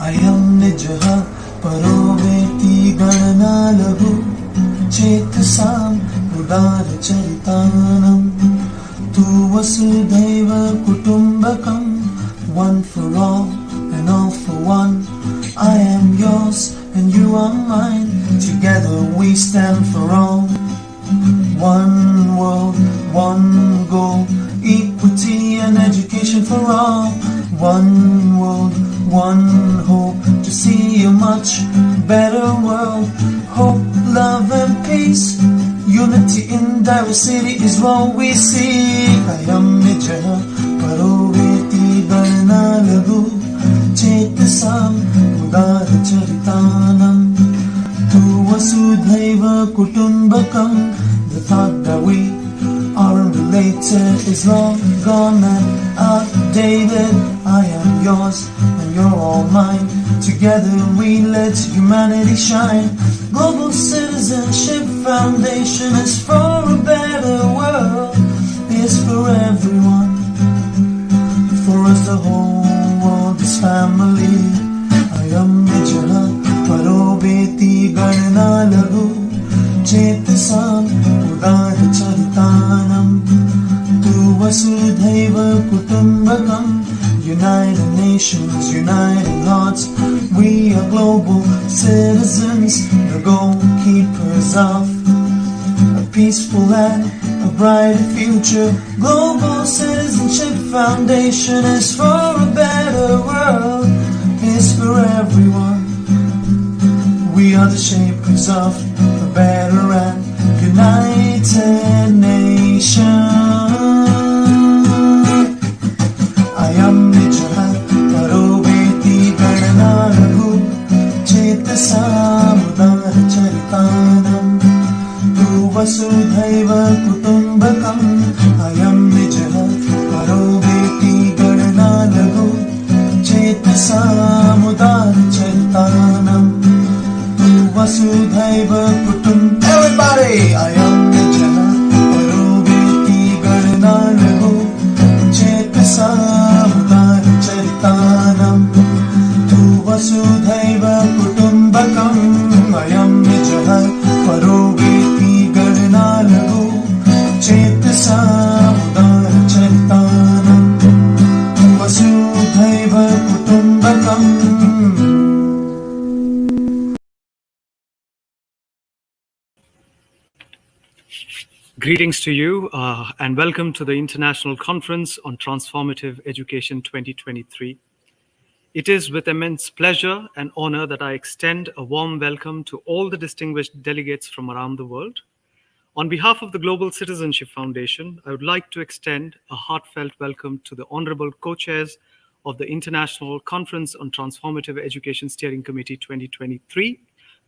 अयं निजः परो वेति गणना लघु चेतसाम् उदारचरितानम् तु वसुधैव कुटुम्बकम् one for all and all for one. I am yours and you are mine. Together we stand for all. One world, one goal, equity and education for all. One world, one hope to see a much better world. Hope, love and peace, unity in diversity is what we seek. I am Nijah, Paroveti Gana Lagu, Chetasam, Udara-charitanam, Tu Vasudhaiva Kutumbakam. The thought that we are unrelated is long gone and outdated. I am yours and you're all mine. Together we let humanity shine. Global Citizenship Foundation is for a better world. It's for everyone. For us the whole world is family. I am Nijah Parobeti Ganana Lagu Chetasam Udara-charitanam Tu Vasudhaiva Kutumbakam. United nations, united hearts. We are global citizens, the goalkeepers of a peaceful and a brighter future. Global Citizenship Foundation is for a better world. It's for everyone. We are the shapers of a better and united nation. I am Nijah Paroveti Ganana Lagu Chetasam Udara-charitanam Tu Vasudhaiva Kutumbakam. I am Nijah Paroveti Ganana Lagu Chetasam Udara-charitanam Tu Vasudhaiva Kutumbakam. Everybody! I am Nijah Paroveti Ganana Lagu Chetasam Udara-charitanam Tu Vasudhaiva Kutumbakam. I am Nijah Paroveti Ganana Lagu Chetasam Udara-charitanam Tu Vasudhaiva Kutumbakam. Greetings to you and welcome to the International Conference on Transformative Education 2023. It is with immense pleasure and honor that I extend a warm welcome to all the distinguished delegates from around the world. On behalf of the Global Citizenship Foundation, I would like to extend a heartfelt welcome to the honorable co-chairs of the International Conference on Transformative Education Steering Committee 2023,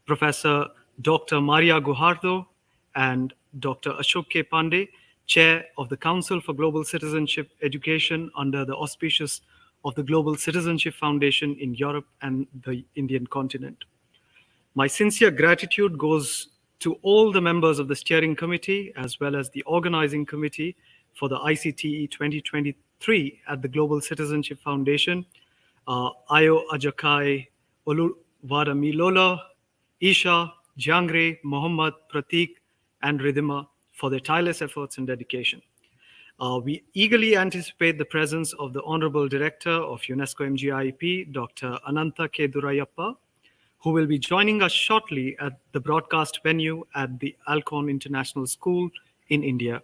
Professor Dr. Maria Gujardo and Dr. Ashok K. Pandey, Chair of the Council for Global Citizenship Education under the auspices of the Global Citizenship Foundation in Europe and the Indian continent. My sincere gratitude goes to all the members of the steering committee as well as the organizing committee for the ICTE 2023 at the Global Citizenship Foundation, Ayo Ajakai Oluwadamilola, Isha, Jangre, Mohammad, Pratik, and Ridhima for their tireless efforts and dedication. We eagerly anticipate the presence of the Honorable Director of UNESCO MGIEP, Dr. Ananta K. Durayappa, who will be joining us shortly at the broadcast venue at the Alcorn International School in India.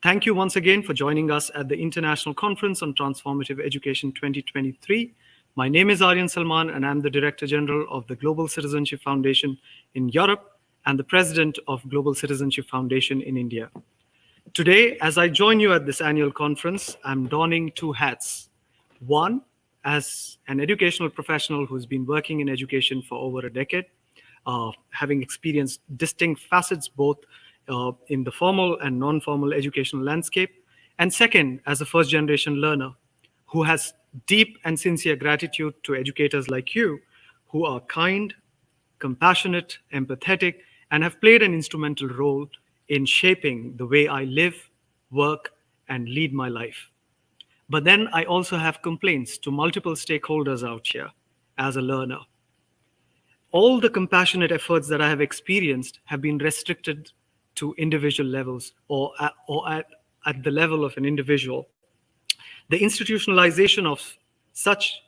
Thank you once again for joining us at the International Conference on Transformative Education 2023. My name is Aaryan Salman, and I'm the Director General of the Global Citizenship Foundation in Europe and the President of Global Citizenship Foundation in India. Today, as I join you at this annual conference, I'm donning two hats. One, as an educational professional who's been working in education for over a decade, having experienced distinct facets both in the formal and non-formal educational landscape. And second, as a first-generation learner who has deep and sincere gratitude to educators like you who are kind, compassionate, empathetic, and have played an instrumental role in shaping the way I live, work, and lead my life. But then I also have complaints to multiple stakeholders out here, as a learner. All the compassionate efforts that I have experienced have been restricted to individual levels or at the level of an individual. The institutionalization of such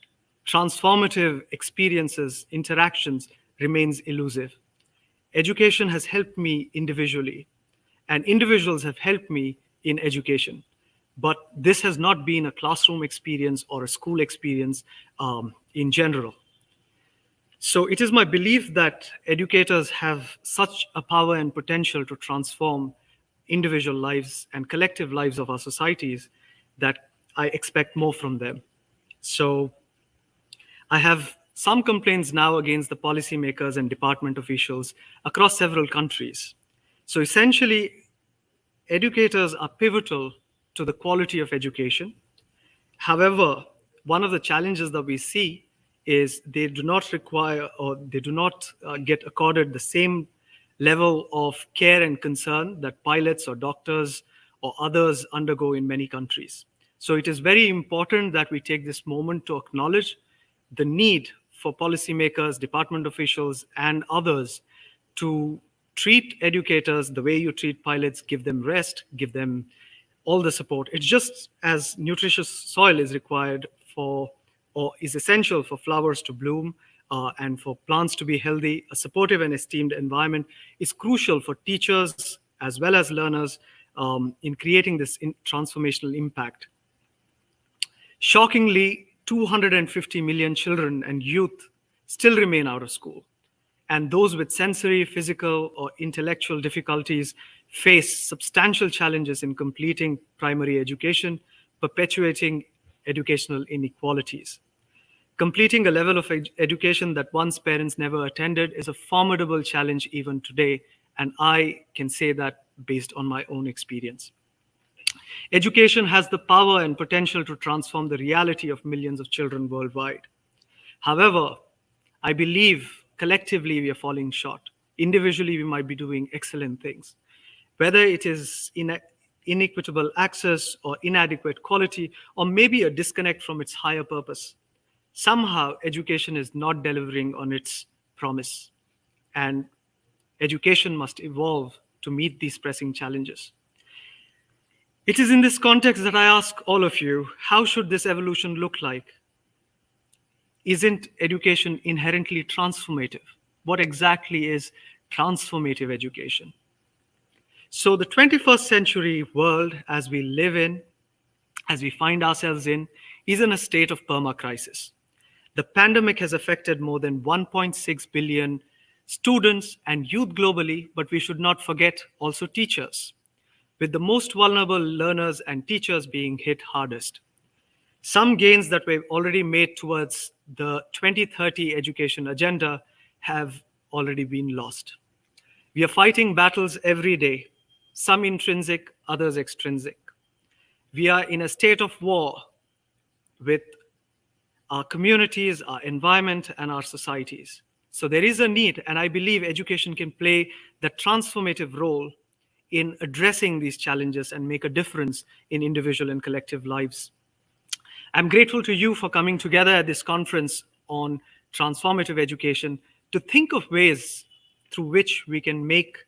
transformative experiences, interactions, remains elusive. Education has helped me individually, and individuals have helped me in education. But this has not been a classroom experience or a school experience in general. So it is my belief that educators have such a power and potential to transform individual lives and collective lives of our societies that I expect more from them. So I have some complaints now against the policymakers and department officials across several countries. So essentially, educators are pivotal to the quality of education. However, one of the challenges that we see is they do not require or they do not get accorded the same level of care and concern that pilots or doctors or others undergo in many countries. So it is very important that we take this moment to acknowledge the need for policymakers, department officials, and others to treat educators the way you treat pilots, give them rest, give them all the support. It's just as nutritious soil is required for or is essential for flowers to bloom and for plants to be healthy. A supportive and esteemed environment is crucial for teachers as well as learners in creating this transformational impact. Shockingly, 250 million children and youth still remain out of school. And those with sensory, physical, or intellectual difficulties face substantial challenges in completing primary education, perpetuating educational inequalities. Completing a level of education that one's parents never attended is a formidable challenge even today, and I can say that based on my own experience. Education has the power and potential to transform the reality of millions of children worldwide. However, I believe collectively we are falling short. Individually, we might be doing excellent things. Whether it is inequitable access or inadequate quality, or maybe a disconnect from its higher purpose, somehow education is not delivering on its promise. And education must evolve to meet these pressing challenges. It is in this context that I ask all of you, how should this evolution look like? Isn't education inherently transformative? What exactly is transformative education? So the 21st century world as we live in, as we find ourselves in, is in a state of perma-crisis. The pandemic has affected more than 1.6 billion students and youth globally, but we should not forget also teachers, with the most vulnerable learners and teachers being hit hardest. Some gains that we've already made towards the 2030 education agenda have already been lost. We are fighting battles every day, some intrinsic, others extrinsic. We are in a state of war with our communities, our environment, and our societies. So there is a need, and I believe education can play the transformative role in addressing these challenges and make a difference in individual and collective lives. I'm grateful to you for coming together at this conference on transformative education to think of ways through which we can make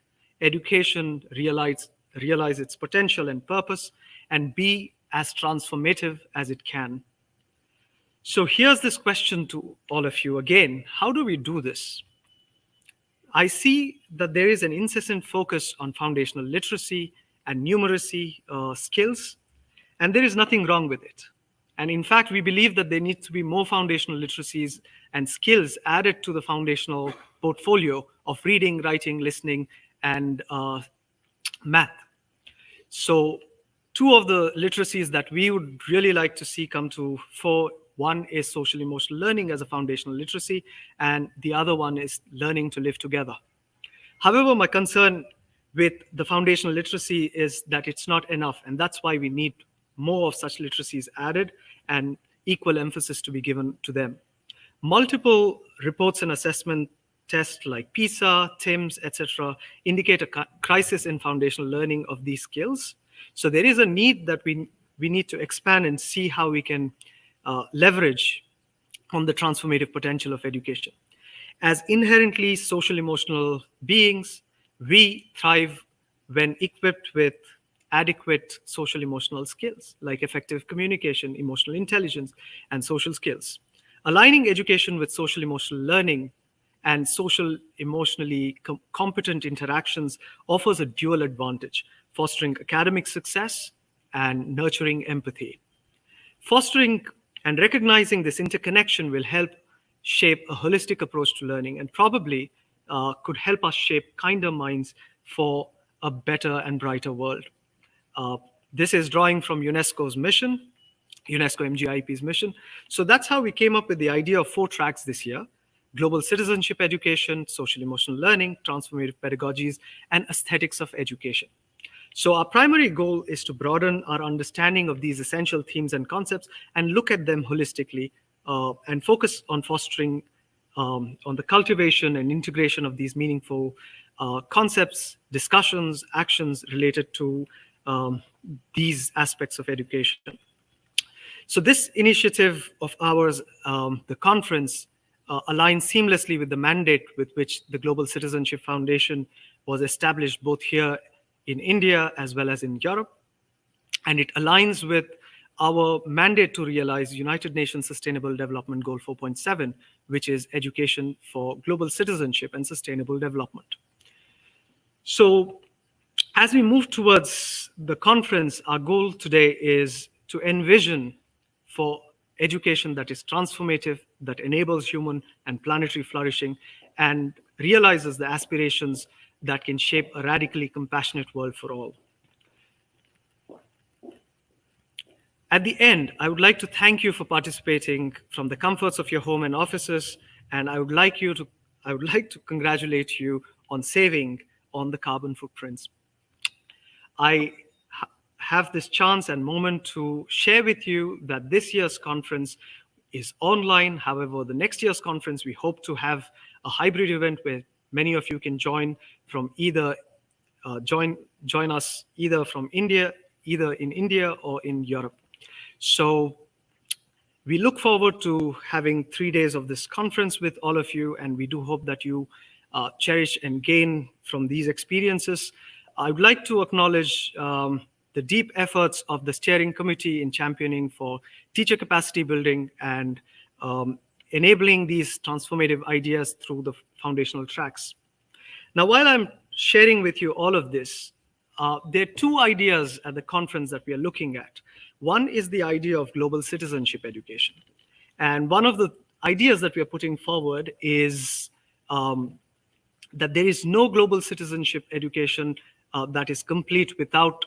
education realize its potential and purpose and be as transformative as it can. So here's this question to all of you again. How do we do this? I see that there is an incessant focus on foundational literacy and numeracy skills, and there is nothing wrong with it. And in fact, we believe that there needs to be more foundational literacies and skills added to the foundational portfolio of reading, writing, listening, and math. So two of the literacies that we would really like to see come to fore, one is social emotional learning as a foundational literacy, and the other one is learning to live together. However, my concern with the foundational literacy is that it's not enough, and that's why we need more of such literacies added and equal emphasis to be given to them. Multiple reports and assessment tests like PISA, TIMSS, etc., indicate a crisis in foundational learning of these skills. So there is a need that we need to expand and see how we can leverage on the transformative potential of education. As inherently social emotional beings, we thrive when equipped with adequate social emotional skills like effective communication, emotional intelligence, and social skills. Aligning education with social emotional learning and social emotionally competent interactions offers a dual advantage, fostering academic success and nurturing empathy. Fostering and recognizing this interconnection will help shape a holistic approach to learning and probably could help us shape kinder minds for a better and brighter world. Uh, this is drawing from UNESCO's mission, UNESCO MGIP's mission. So that's how we came up with the idea of 4 tracks this year: global citizenship education, social emotional learning, transformative pedagogies, and aesthetics of education. So our primary goal is to broaden our understanding of these essential themes and concepts and look at them holistically and focus on fostering on the cultivation and integration of these meaningful concepts, discussions, actions related to these aspects of education. So this initiative of ours, the conference, aligns seamlessly with the mandate with which the Global Citizenship Foundation was established both here in India as well as in Europe. And it aligns with our mandate to realize United Nations Sustainable Development Goal 4.7, which is education for global citizenship and sustainable development. So as we move towards the conference, our goal today is to envision for education that is transformative, that enables human and planetary flourishing, and realizes the aspirations that can shape a radically compassionate world for all. At the end, I would like to thank you for participating from the comforts of your home and offices, and I would like to congratulate you on saving on the carbon footprints. I have this chance and moment to share with you that this year's conference is online. However, the next year's conference, we hope to have a hybrid event where many of you can join from either join us either from India, either in India or in Europe. So we look forward to having 3 days of this conference with all of you, and we do hope that you cherish and gain from these experiences. I would like to acknowledge the deep efforts of the steering committee in championing for teacher capacity building and enabling these transformative ideas through the foundational tracks. Now, while I'm sharing with you all of this, there are 2 ideas at the conference that we are looking at. One is the idea of global citizenship education. And one of the ideas that we are putting forward is that there is no global citizenship education that is complete without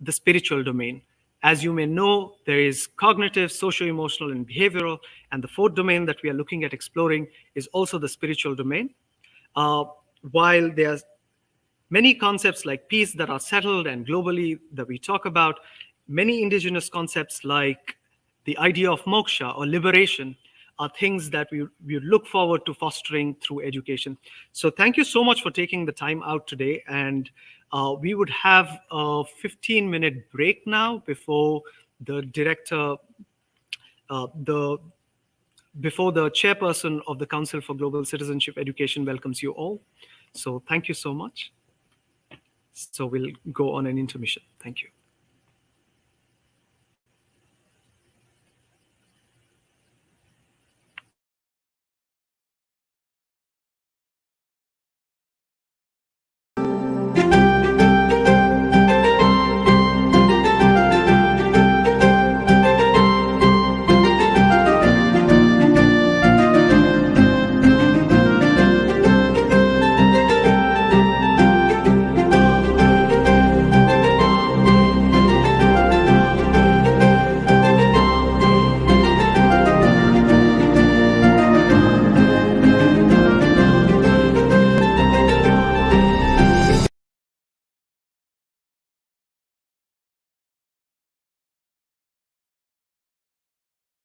the spiritual domain. As you may know, there is cognitive, socio-emotional, and behavioral, and the 4th domain that we are looking at exploring is also the spiritual domain. While there's many concepts like peace that are settled and globally that we talk about, many indigenous concepts like the idea of moksha or liberation are things that we look forward to fostering through education. So thank you so much for taking the time out today. And we would have a 15-minute break now before the director, before the chairperson of the Council for Global Citizenship Education welcomes you all. So thank you so much. So we'll go on an intermission. Thank you.